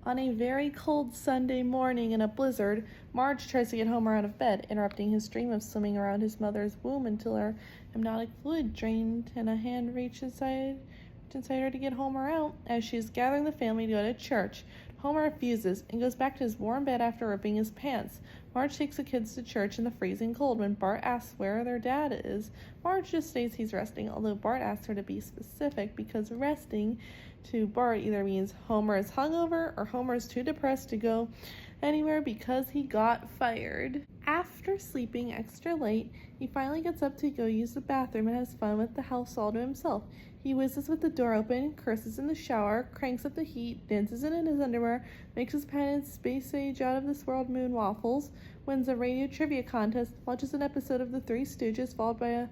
On a very cold Sunday morning in a blizzard, Marge tries to get Homer out of bed, interrupting his dream of swimming around his mother's womb until her amniotic fluid drained and a hand reached inside her to get Homer out. As she is gathering the family to go to church, Homer refuses and goes back to his warm bed after ripping his pants. Marge takes the kids to church in the freezing cold. When Bart asks where their dad is, Marge just states he's resting, although Bart asks her to be specific because resting to Bart either means Homer is hungover or Homer is too depressed to go anywhere because he got fired. After sleeping extra late, he finally gets up to go use the bathroom and has fun with the house all to himself. He whizzes with the door open, curses in the shower, cranks up the heat, dances in his underwear, makes his patented space-age out-of-this-world moon waffles, wins a radio trivia contest, watches an episode of The Three Stooges followed by a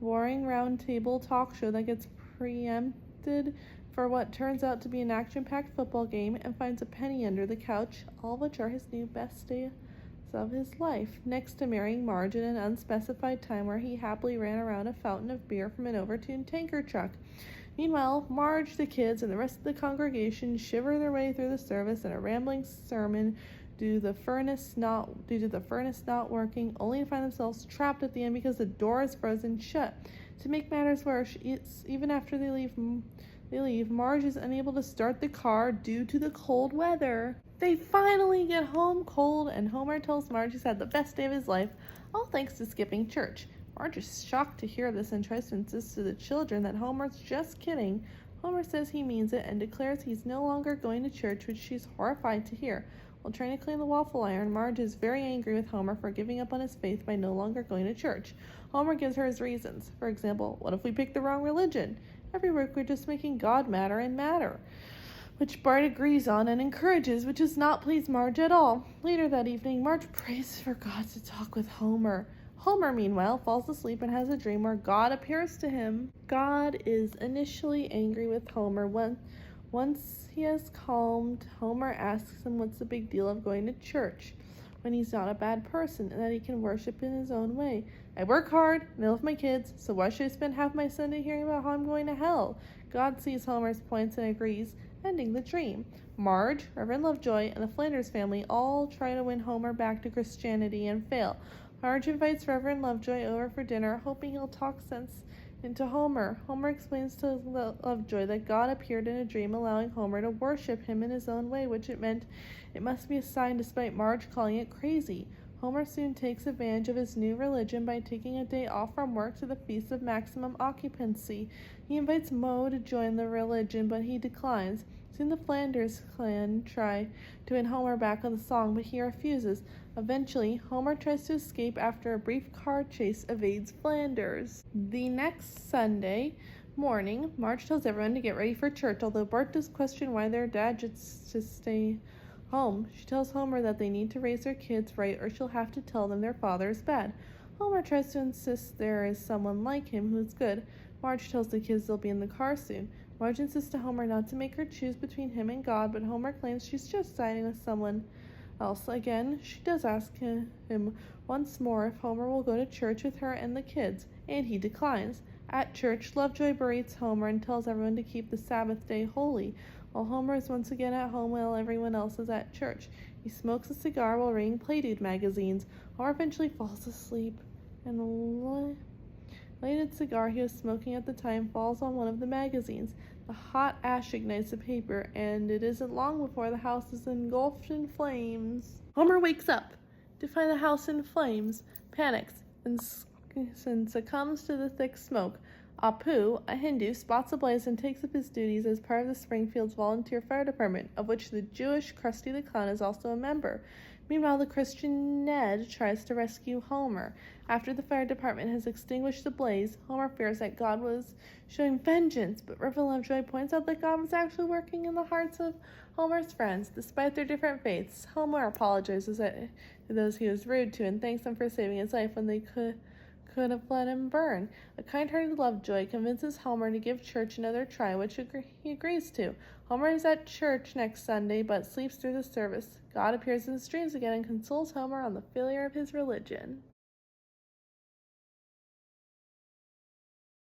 roaring round-table talk show that gets preempted for what turns out to be an action-packed football game, and finds a penny under the couch, all of which are his new best days of his life, next to marrying Marge in an unspecified time where he happily ran around a fountain of beer from an overtuned tanker truck. Meanwhile, Marge, the kids, and the rest of the congregation shiver their way through the service in a rambling sermon due to the furnace not working, only to find themselves trapped at the end because the door is frozen shut. To make matters worse, even after they leave, Marge is unable to start the car due to the cold weather. They finally get home cold, and Homer tells Marge he's had the best day of his life, all thanks to skipping church. Marge is shocked to hear this and tries to insist to the children that Homer's just kidding. Homer says he means it and declares he's no longer going to church, which she's horrified to hear. While trying to clean the waffle iron, Marge is very angry with Homer for giving up on his faith by no longer going to church. Homer gives her his reasons. For example, what if we picked the wrong religion? Every week we're just making God matter and matter, which Bart agrees on and encourages, which does not please Marge at all. Later that evening, Marge prays for God to talk with Homer. Homer, meanwhile, falls asleep and has a dream where God appears to him. God is initially angry with Homer. Once he has calmed, Homer asks him what's the big deal of going to church when he's not a bad person and that he can worship in his own way. I work hard and I love my kids, so why should I spend half my Sunday hearing about how I'm going to hell? God sees Homer's points and agrees, ending the dream. Marge, Reverend Lovejoy, and the Flanders family all try to win Homer back to Christianity and fail. Marge invites Reverend Lovejoy over for dinner, hoping he'll talk sense into Homer. Homer explains to Lovejoy that God appeared in a dream, allowing Homer to worship him in his own way, which it meant it must be a sign despite Marge calling it crazy. Homer soon takes advantage of his new religion by taking a day off from work to the Feast of Maximum Occupancy. He invites Moe to join the religion, but he declines. Soon the Flanders clan try to win Homer back with a song, but he refuses. Eventually, Homer tries to escape after a brief car chase evades Flanders. The next Sunday morning, Marge tells everyone to get ready for church, although Bart does question why their dad gets to stay home. She tells Homer that they need to raise their kids right or she'll have to tell them their father is bad. Homer tries to insist there is someone like him who's good. Marge tells the kids they'll be in the car soon. Marge insists to Homer not to make her choose between him and God, but Homer claims she's just siding with someone else. Again, she does ask him once more if Homer will go to church with her and the kids, and he declines. At church, Lovejoy berates Homer and tells everyone to keep the Sabbath day holy, while Homer is once again at home while everyone else is at church. He smokes a cigar while reading Playdude magazines. Homer eventually falls asleep, and the lighted cigar he was smoking at the time falls on one of the magazines. The hot ash ignites the paper, and it isn't long before the house is engulfed in flames. Homer wakes up to find the house in flames, panics, and succumbs to the thick smoke. Apu, a Hindu, spots a blaze and takes up his duties as part of the Springfield's volunteer fire department, of which the Jewish Krusty the Clown is also a member. Meanwhile, the Christian Ned tries to rescue Homer. After the fire department has extinguished the blaze, Homer fears that God was showing vengeance, but Reverend Lovejoy points out that God was actually working in the hearts of Homer's friends, despite their different faiths. Homer apologizes to those he was rude to and thanks them for saving his life when they could have let him burn. A kind-hearted Lovejoy convinces Homer to give church another try, which he agrees to. Homer is at church next Sunday, but sleeps through the service. God appears in his dreams again and consoles Homer on the failure of his religion.